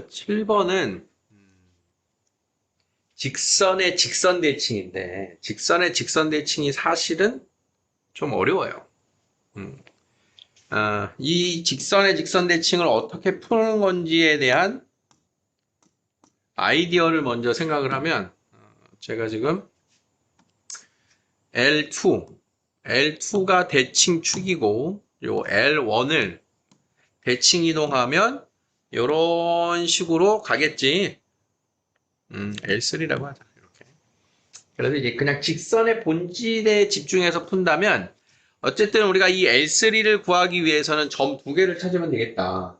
7번은 직선의 직선 대칭인데 직선의 직선 대칭이 사실은 좀 어려워요. 이 직선의 직선 대칭을 어떻게 푸는 건지에 대한 아이디어를 먼저 생각을 하면 제가 지금 L2가 대칭축이고 요 L1을 대칭 이동하면 이런 식으로 가겠지. L3라고 하자. 이렇게. 그래서 이제 그냥 직선의 본질에 집중해서 푼다면 어쨌든 우리가 이 L3를 구하기 위해서는 점 두 개를 찾으면 되겠다.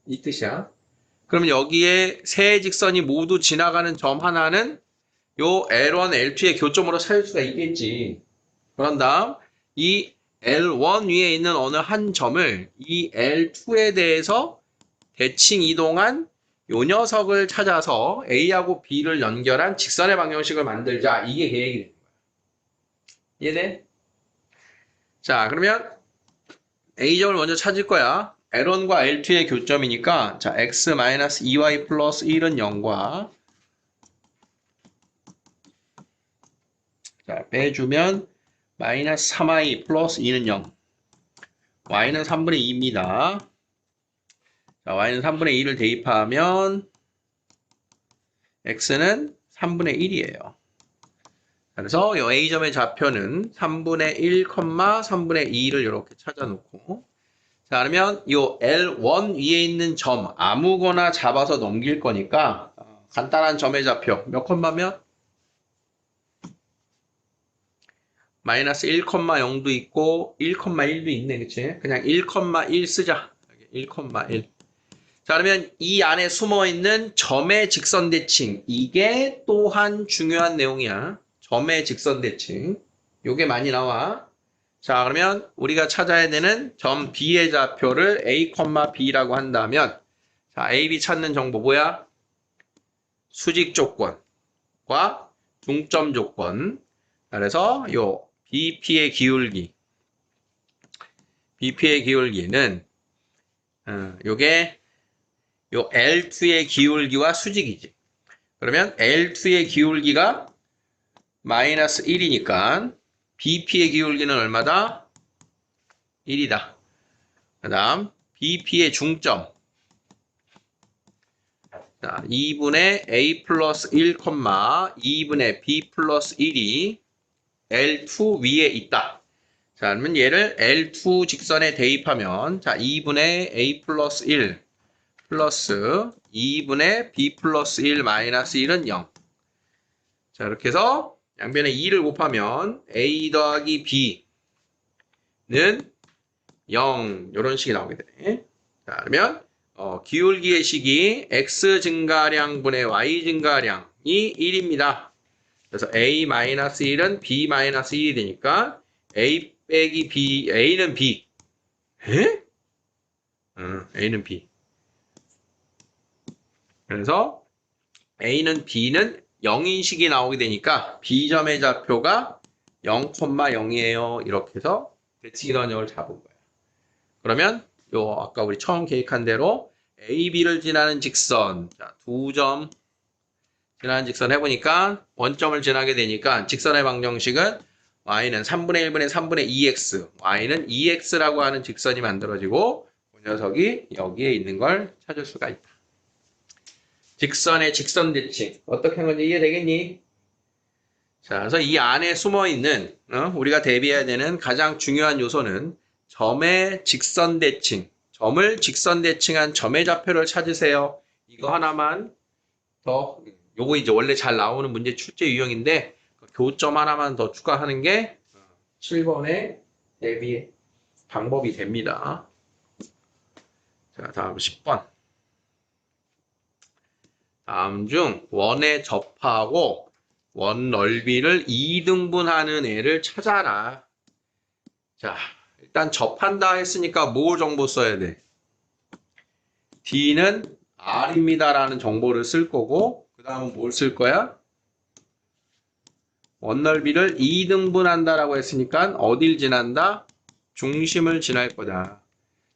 이 뜻이야. 그러면 여기에 세 직선이 모두 지나가는 점 하나는 요 L1, L2의 교점으로 찾을 수가 있겠지. 그런 다음 이 L1 위에 있는 어느 한 점을 이 L2에 대해서 대칭 이동한 요 녀석을 찾아서 A하고 B를 연결한 직선의 방정식을 만들자. 이게 계획이 되는 거야. 이해돼? 자, 그러면 A점을 먼저 찾을 거야. L1과 L2의 교점이니까 자, x-2y 플러스 1은 0과 자, 빼주면 마이너스 3y 플러스 2는 0. y는 3분의 2입니다. 자, y는 3분의 2를 대입하면 x는 3분의 1이에요. 그래서 이 A점의 좌표는 3분의 1, 3분의 2를 이렇게 찾아놓고 자, 그러면 이 L1 위에 있는 점 아무거나 잡아서 넘길 거니까 간단한 점의 좌표 몇 콤마면? 마이너스 1,0도 있고 1,1도 있네. 그치? 그냥 1,1 쓰자. 1,1. 자, 그러면 이 안에 숨어있는 점의 직선 대칭 이게 또한 중요한 내용이야. 점의 직선 대칭 요게 많이 나와. 자, 그러면 우리가 찾아야 되는 점 B의 좌표를 A, B라고 한다면 자, A, B 찾는 정보 뭐야? 수직 조건과 중점 조건. 그래서 요 BP의 기울기는 요게 요 L2의 기울기와 수직이지. 그러면 L2의 기울기가 마이너스 1이니까 BP의 기울기는 얼마다? 1이다. 그 다음 BP의 중점 자, 2분의 A 플러스 1, 2분의 B 플러스 1이 L2 위에 있다. 자, 그러면 얘를 L2 직선에 대입하면 자, 2분의 A 플러스 1 플러스 2분의 B 플러스 1 마이너스 1은 0. 자, 이렇게 해서 양변에 2를 곱하면 A 더하기 B는 0. 이런 식이 나오게 되네. 자, 그러면 기울기의 식이 X 증가량 분의 Y 증가량이 1입니다. 그래서 A-1은 B-1이 되니까 A 빼기 B, A는 B. 에? A는 B. 그래서 A는 B는 0인식이 나오게 되니까 B점의 좌표가 0,0이에요. 이렇게 해서 대칭이동력을 잡은 거예요. 그러면 요 아까 우리 처음 계획한 대로 A, B를 지나는 직선 자, 두 점 지나는 직선 해보니까 원점을 지나게 되니까 직선의 방정식은 y는 3분의 1분의 3분의 2x y는 2x라고 하는 직선이 만들어지고 그 녀석이 여기에 있는 걸 찾을 수가 있다. 직선의 직선 대칭 어떻게 한 건지 이해되겠니? 자, 그래서 이 안에 숨어있는 우리가 대비해야 되는 가장 중요한 요소는 점의 직선 대칭 점을 직선 대칭한 점의 좌표를 찾으세요. 이거 하나만 더 요거 이제 원래 잘 나오는 문제 출제 유형인데 교점 하나만 더 추가하는 게 7번의 대비 방법이 됩니다. 자, 다음 10번. 다음 중 원의 접하고 원 넓이를 2등분하는 애를 찾아라. 자, 일단 접한다 했으니까 뭐 정보 써야 돼? D는 R입니다 라는 정보를 쓸 거고 그 다음은 뭘 쓸 거야? 원넓이를 2등분한다라고 했으니까 어딜 지난다? 중심을 지날 거다.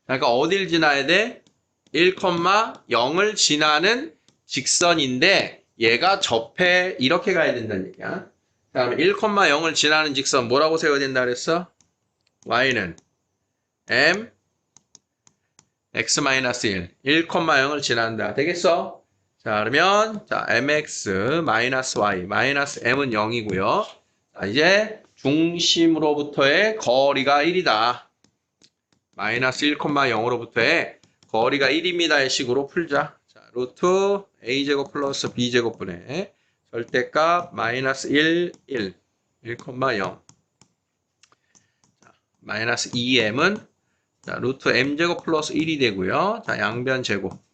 그러니까 어딜 지나야 돼? 1,0을 지나는 직선인데 얘가 접해 이렇게 가야 된다는 얘기야. 다음에 1,0을 지나는 직선 뭐라고 세워야 된다 그랬어? y는 m x-1 1,0을 지난다. 되겠어? 자, 그러면 자, mx-y -m은 0이고요. 자, 이제 중심으로부터의 거리가 1이다. 마이너스 1,0으로부터의 거리가 1입니다의 식으로 풀자. 자, 루트 a제곱 플러스 b제곱분의 절대값 마이너스 1, 1,0. 자, 마이너스 2m은 자, 루트 m제곱 플러스 1이 되고요. 자, 양변 제곱.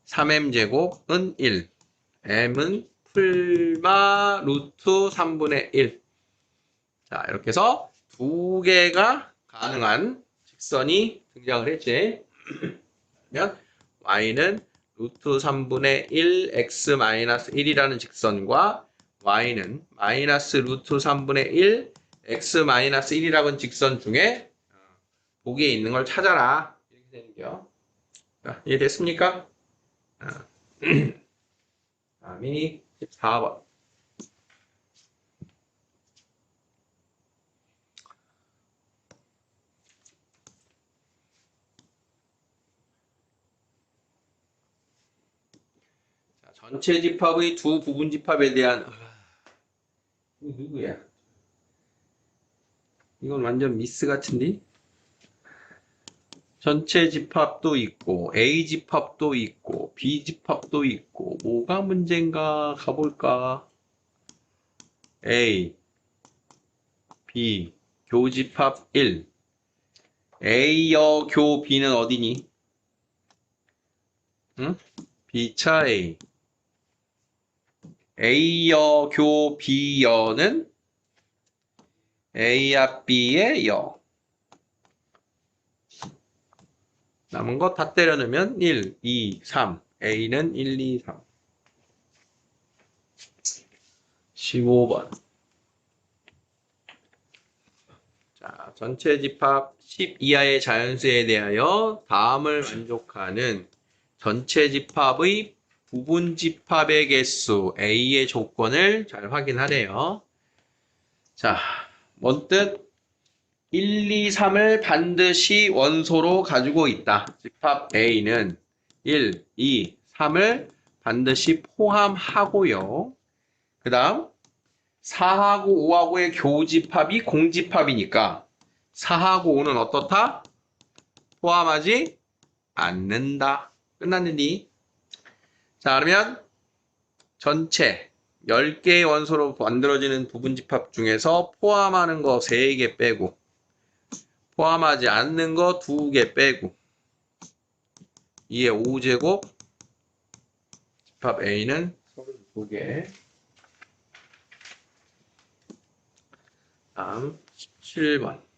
3m제곱은 1. m은 풀마 루트 3분의 1. 자, 이렇게 해서 두 개가 가능한 직선이 등장을 했지. 그러면 y는 루트 3분의 1 x 마이너스 1이라는 직선과 y는 마이너스 루트 3분의 1 x 마이너스 1이라는 직선 중에 보기에 있는 걸 찾아라. 이렇게 되는 거요. 자, 이해됐습니까? 다음이 14번. 자, 전체 집합의 두 부분 집합에 대한 이거 누구야? 이건 완전 미스 같은데? 전체 집합도 있고 A 집합도 있고 B 집합도 있고 뭐가 문제인가 가볼까? A, B, 교집합 1 A여 교 B는 어디니? 응? B차 A A여 교 B여는 A야 B의 여 남은 거 다 때려 넣으면 1, 2, 3 A는 1, 2, 3 15번 자, 전체 집합 10 이하의 자연수에 대하여 다음을 만족하는 전체 집합의 부분 집합의 개수 A의 조건을 잘 확인하래요. 자, 뭔 뜻? 1, 2, 3을 반드시 원소로 가지고 있다. 집합 A는 1, 2, 3을 반드시 포함하고요. 그 다음 4하고 5하고의 교집합이 공집합이니까 4하고 5는 어떻다? 포함하지 않는다. 끝났는디? 자, 그러면 전체 10개의 원소로 만들어지는 부분집합 중에서 포함하는 거 3개 빼고 포함하지 않는 거 2개 빼고 2의 5제곱 집합 A는 32개. 다음 17번.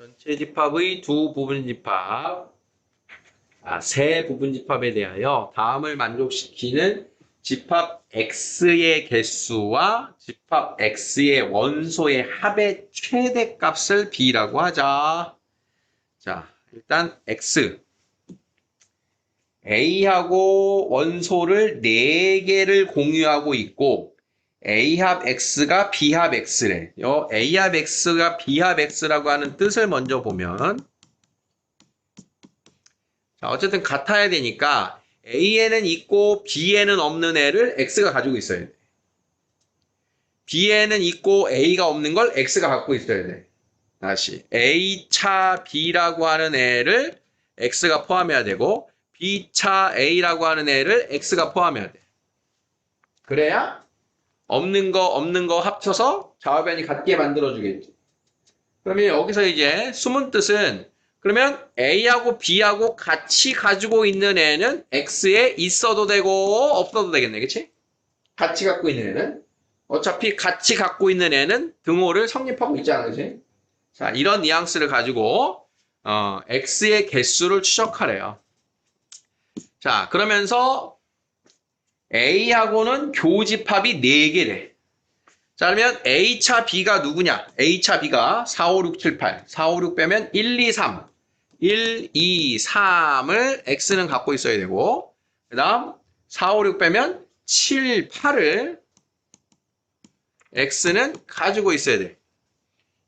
전체 집합의 두 부분 집합, 세 부분 집합에 대하여 다음을 만족시키는 집합 X의 개수와 집합 X의 원소의 합의 최대값을 B라고 하자. 자, 일단 X. A하고 원소를 4개를 공유하고 있고 A합 X가 B합 X래. 요 A합 X가 B합 X라고 하는 뜻을 먼저 보면 자, 어쨌든 같아야 되니까 A에는 있고 B에는 없는 애를 X가 가지고 있어야 돼. B에는 있고 A가 없는 걸 X가 갖고 있어야 돼. 다시 A차 B라고 하는 애를 X가 포함해야 되고 B차 A라고 하는 애를 X가 포함해야 돼. 그래야 없는 거 합쳐서 좌우변이 같게 만들어주겠지. 그러면 여기서 이제 숨은 뜻은 그러면 A하고 B하고 같이 가지고 있는 애는 X에 있어도 되고 없어도 되겠네. 그치? 같이 갖고 있는 애는 어차피 같이 갖고 있는 애는 등호를 성립하고 있잖아. 그치? 자, 이런 뉘앙스를 가지고 x의 개수를 추적하래요. 자, 그러면서 A하고는 교집합이 4개래. 자, 그러면 A차 B가 누구냐? A차 B가 4, 5, 6, 7, 8. 4, 5, 6 빼면 1, 2, 3. 1, 2, 3을 X는 갖고 있어야 되고, 그 다음 4, 5, 6 빼면 7, 8을 X는 가지고 있어야 돼.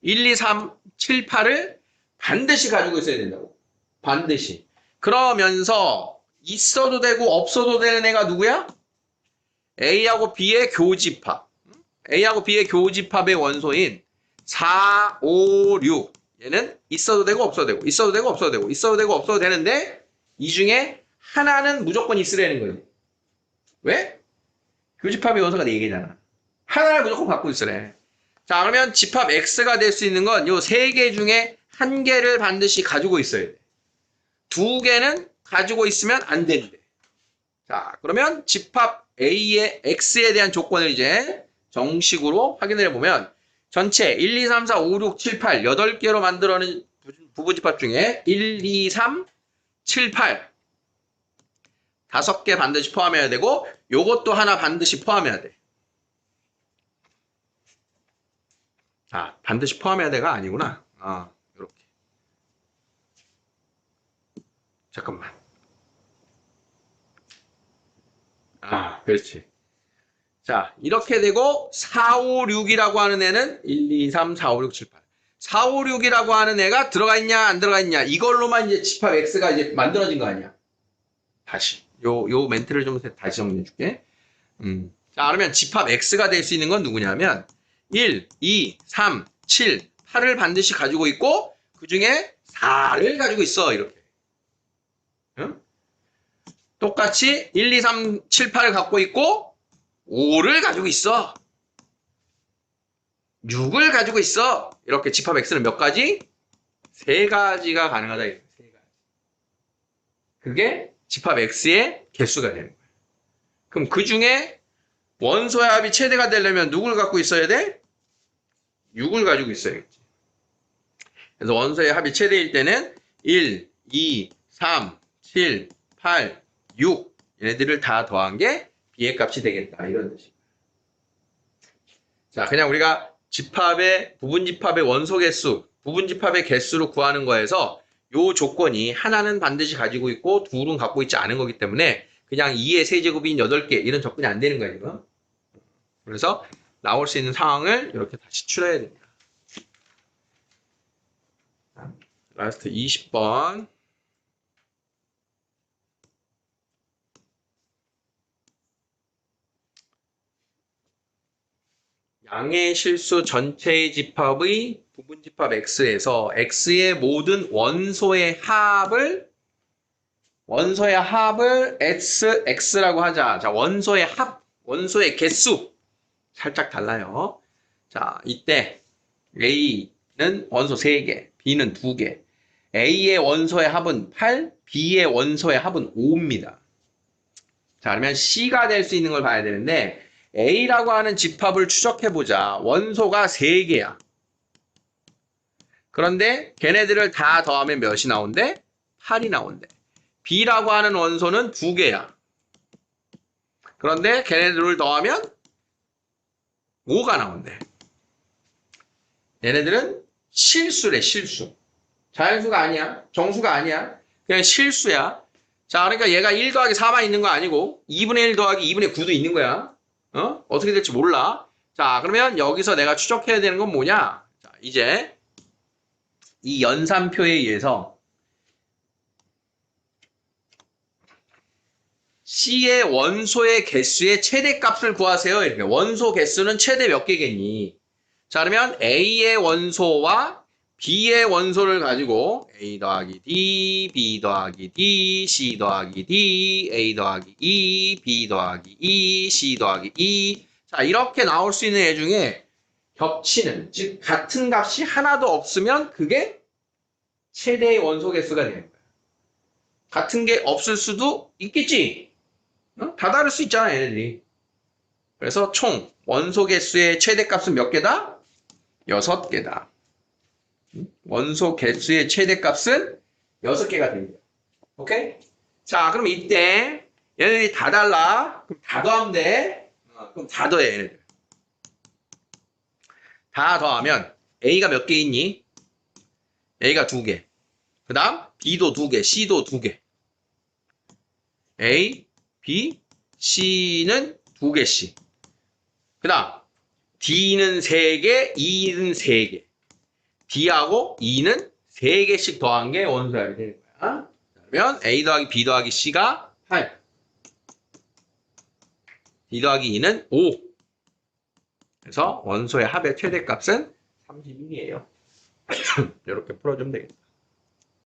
1, 2, 3, 7, 8을 반드시 가지고 있어야 된다고. 반드시. 그러면서 있어도 되고 없어도 되는 애가 누구야? A하고 B의 교집합. A하고 B의 교집합의 원소인 4, 5, 6. 얘는 있어도 되고 없어도 되고, 있어도 되고 없어도 되고, 있어도 되고 없어도 되는데 이 중에 하나는 무조건 있으라는 거예요. 왜? 교집합의 원소가 4개잖아. 하나를 무조건 갖고 있으래. 자, 그러면 집합 X가 될 수 있는 건 요 3개 중에 1개를 반드시 가지고 있어야 돼. 2개는 가지고 있으면 안 되는데. 자, 그러면 집합 A의 X에 대한 조건을 이제 정식으로 확인을 해보면 전체 1, 2, 3, 4, 5, 6, 7, 8 8개로 만들어낸 부분집합 중에 1, 2, 3, 7, 8 5개 반드시 포함해야 되고 요것도 하나 반드시 포함해야 돼. 아, 반드시 포함해야 돼가 아니구나. 이렇게. 잠깐만. 그렇지. 자, 이렇게 되고 4, 5, 6이라고 하는 애는 1, 2, 3, 4, 5, 6, 7, 8. 4, 5, 6이라고 하는 애가 들어가 있냐 안 들어가 있냐 이걸로만 이제 집합 X가 이제 만들어진 거 아니야. 다시. 요 멘트를 좀 다시 정리해 줄게. 자, 그러면 집합 X가 될 수 있는 건 누구냐면 1, 2, 3, 7, 8을 반드시 가지고 있고 그 중에 4를 가지고 있어. 이렇게. 응? 똑같이 1, 2, 3, 7, 8을 갖고 있고 5를 가지고 있어. 6을 가지고 있어. 이렇게 집합 X는 몇 가지? 3가지가 가능하다. 3가지. 그게 집합 X의 개수가 되는 거야. 그럼 그 중에 원소의 합이 최대가 되려면 누굴 갖고 있어야 돼? 6을 가지고 있어야겠지. 그래서 원소의 합이 최대일 때는 1, 2, 3, 7, 8, 6 얘네들을 다 더한 게 B의 값이 되겠다. 이런 뜻입니다. 자, 그냥 우리가 집합의 부분집합의 원소 개수, 부분집합의 개수를 구하는 거에서 요 조건이 하나는 반드시 가지고 있고 둘은 갖고 있지 않은 거기 때문에 그냥 2의 세제곱인 8개 이런 접근이 안 되는 거예요. 지금. 그래서 나올 수 있는 상황을 이렇게 다시 추려야 됩니다. 라스트 20번. 양의 실수 전체의 집합의 부분집합 X에서 X의 모든 원소의 합을 X라고 하자. 자, 원소의 합, 원소의 개수 살짝 달라요. 자, 이때 A는 원소 3개, B는 2개. A의 원소의 합은 8, B의 원소의 합은 5입니다. 자, 그러면 C가 될 수 있는 걸 봐야 되는데 A라고 하는 집합을 추적해보자. 원소가 3개야. 그런데 걔네들을 다 더하면 몇이 나온대? 8이 나온대. B라고 하는 원소는 2개야. 그런데 걔네들을 더하면 5가 나온대. 얘네들은 실수래, 실수. 자연수가 아니야. 정수가 아니야. 그냥 실수야. 자, 그러니까 얘가 1 더하기 4만 있는 거 아니고 2분의 1 더하기 2분의 9도 있는 거야. 어떻게 될지 몰라. 자, 그러면 여기서 내가 추적해야 되는 건 뭐냐? 자, 이제 이 연산표에 의해서 C의 원소의 개수의 최대값을 구하세요. 이렇게. 원소 개수는 최대 몇 개겠니? 자, 그러면 A의 원소와 B의 원소를 가지고 A 더하기 D, B 더하기 D, C 더하기 D, A 더하기 E, B 더하기 E, C 더하기 E. 자, 이렇게 나올 수 있는 애 중에 겹치는, 즉 같은 값이 하나도 없으면 그게 최대의 원소 개수가 되는 거야. 같은 게 없을 수도 있겠지. 다 다를 수 있잖아, 얘네들이. 그래서 총 원소 개수의 최대값은 몇 개다? 6개다. 원소 개수의 최대값은 6개가 됩니다. 오케이? 자, 그럼 이때 얘네들이 다 달라. 그럼 다 더하면 돼. 그럼 다 더해, 얘네들. 다 더하면 A가 몇 개 있니? A가 2개. 그 다음 B도 2개, C도 2개. A, B, C는 2개씩. 그 다음 D는 3개, E는 3개. D하고 E는 3개씩 더한 게 원소합이 되는 거야. 그러면 A 더하기 B 더하기 C가 8. D 더하기 E는 5. 그래서 원소의 합의 최대값은 31이에요. 이렇게 풀어주면 되겠다.